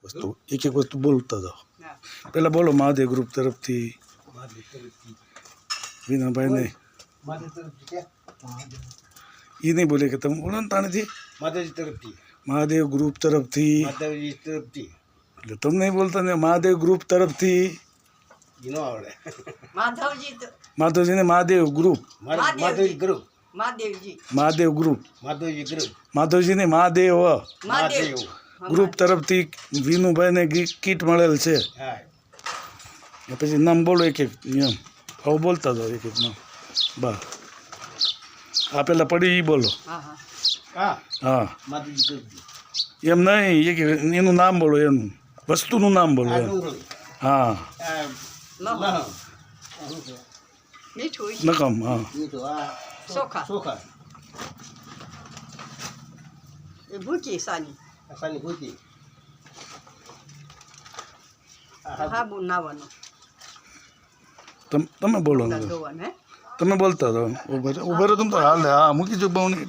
વસ્તુ એક એક વસ્તુ બોલતા જાઓ. પહેલાં બોલો મહાદેવ ગ્રુપ તરફથી વિનાભાઈને એ નહીં બોલે કે તમે બોલો ને તાણેથી મહાદેવ ગ્રુપ તરફથી એટલે તમે નહીં બોલતા ને મહાદેવ ગ્રુપ તરફથી માધવજીને મહાદેવ ગ્રુપ મહાદેવ ગ્રુપ માધવજીને મહાદેવ ગ્રુપ તરફથી વિનુભાઈને કીટ મળેલ છે. પછી નામ બોલો એક એક નિયમ હવે બોલતા જાઓ એક એક નામ. બસ આ પેલા પડી એ બોલો. હા એમ નહીં એક એનું નામ બોલો એનું વસ્તુનું નામ બોલો એમ. હા નકમ હા તમે બોલો તમે બોલતા જાઓ. ઉભા રહો તમે તો હાલ હા મૂકી જો બહુ નહીં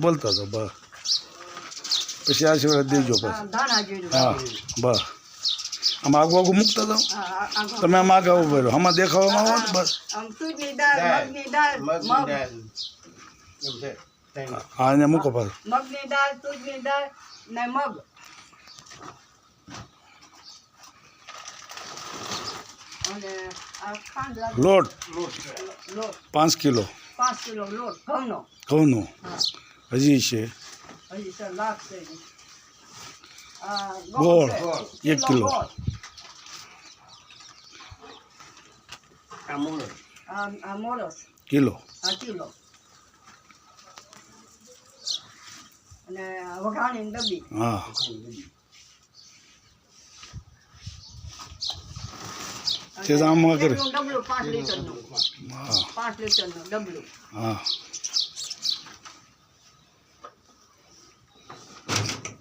બોલતા જાઓ. બસ પછી આશીર્વાદ દેજો બસ. હા બસ આમ આગું આગું મૂકતા જાઓ. તમે આમ આગળ ઉભા રહો આમાં દેખાવામાં આવો ને બસ. હા એને મૂકો પાછું. મગની દાળ તુજની દાળ ને મગ અને આ ખાંડ લોટ લોટ 5 કિલો 5 કિલો લોટ ઘઉંનો હજી છે. હજી સર લાગશે. ગોળ 1 કિલો. આ મોરસ કિલો. કિલો અને વઘાણીની ડબ્બી. હા તે આમાં કરે. ડબલું 5 લીટરનું. હા 5 લીટરનું ડબલું. હા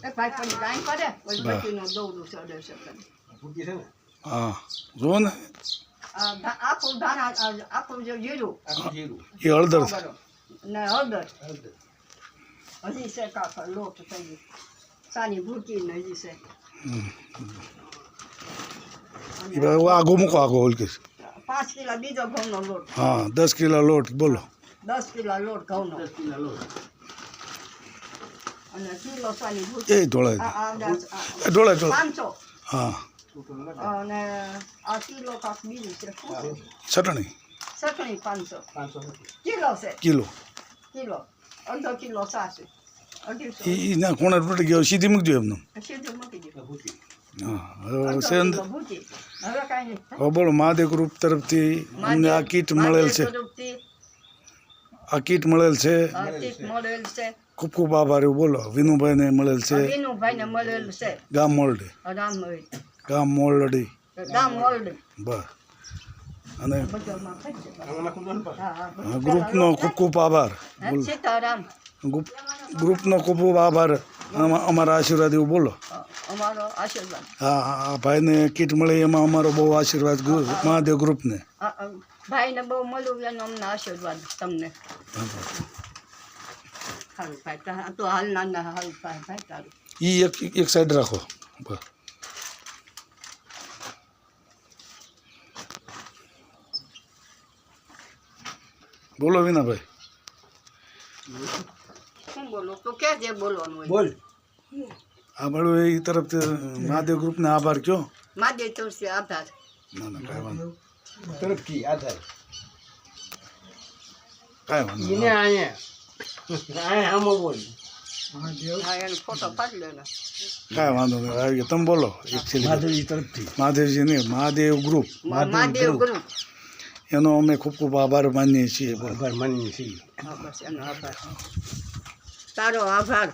એ ભાઈ પણ કાંઈ કરે પછી બચીનો દોડું ચડે છે. હા જો ને આખું ધાણા આખું જે જીરું એ હળદર ને હળદર હજી છે કાકા લોટ થઈ ગઈ સાની ભૂકી ને હજી છે. આગો મૂકો આગો ઓલકે. 5 કિલો બીજો ઘઉંનો લોટ. હા 10 કિલો લોટ બોલો. 10 કિલો લોટ ઘઉંનો અને કિલો સાની ભૂકી. એ ઢોળાય ઢોળાય 500. હા અને આ કિલો કાક બીજું છે ચટણી 500 કિલો છે. કિલો અડધો કિલો સાસુ 250. એ ના કોણે પડી ગયો સીધી મૂકજો એમને. સીધું મૂકી દો. હા હવે છે અંદર. ભૂકી હવે કાંઈ નહીં. હવે બોલો મહાદેવ ગ્રુપ તરફથી અમને આ કીટ મળેલ છે. આ કીટ મળેલ છે. મળેલ છે. ખૂબ ખૂબ આભાર એવું બોલો. વિનુભાઈને મળેલ છે. વિનુભાઈને મળેલ છે. ગામ મોલડી ગામ મોલડી બસ. અને ગ્રુપનો ખૂબ ખૂબ આભાર. સીતારામ ગ્રુપનો ખૂબ ખૂબ આભાર. અમારા આશીર્વાદ એવું બોલો. અમારો આશીર્વાદ. હા આ ભાઈને કીટ મળી એમાં અમારો બહુ આશીર્વાદ મહાદેવ ગ્રુપને. ભાઈને બહુ મળ્યું એનો અમને આશીર્વાદ તમને. સારું ભાઈ તો હાલ ના હાલ ભાઈ તારું. એ એક સાઈડ રાખો બસ. બોલો વિનાભાઈ. શું બોલો તો કે જે બોલવાનું હોય બોલ. આ બાળુ એ તરફથી મહાદેવ ગ્રુપને આભાર કયો. મહાદેવ તરફથી આભાર. ના ના કાંઈ વાંધો તરફથી આધાર કાંઈ એને વાંધો અહીંયા આમાં બોલ હા એનો ફોટો પાડી લે ને. કાંઈ વાંધો નહીં આવી ગયા તમે બોલો. માધવજી તરફથી મહાદેવજી નહીં મહાદેવ ગ્રુપ મહાદેવ ગ્રુપ એનો અમે ખૂબ ખૂબ આભાર માનીએ છીએ. આભાર માનીએ છીએ. બસ એનો આભાર. તારો આભાર.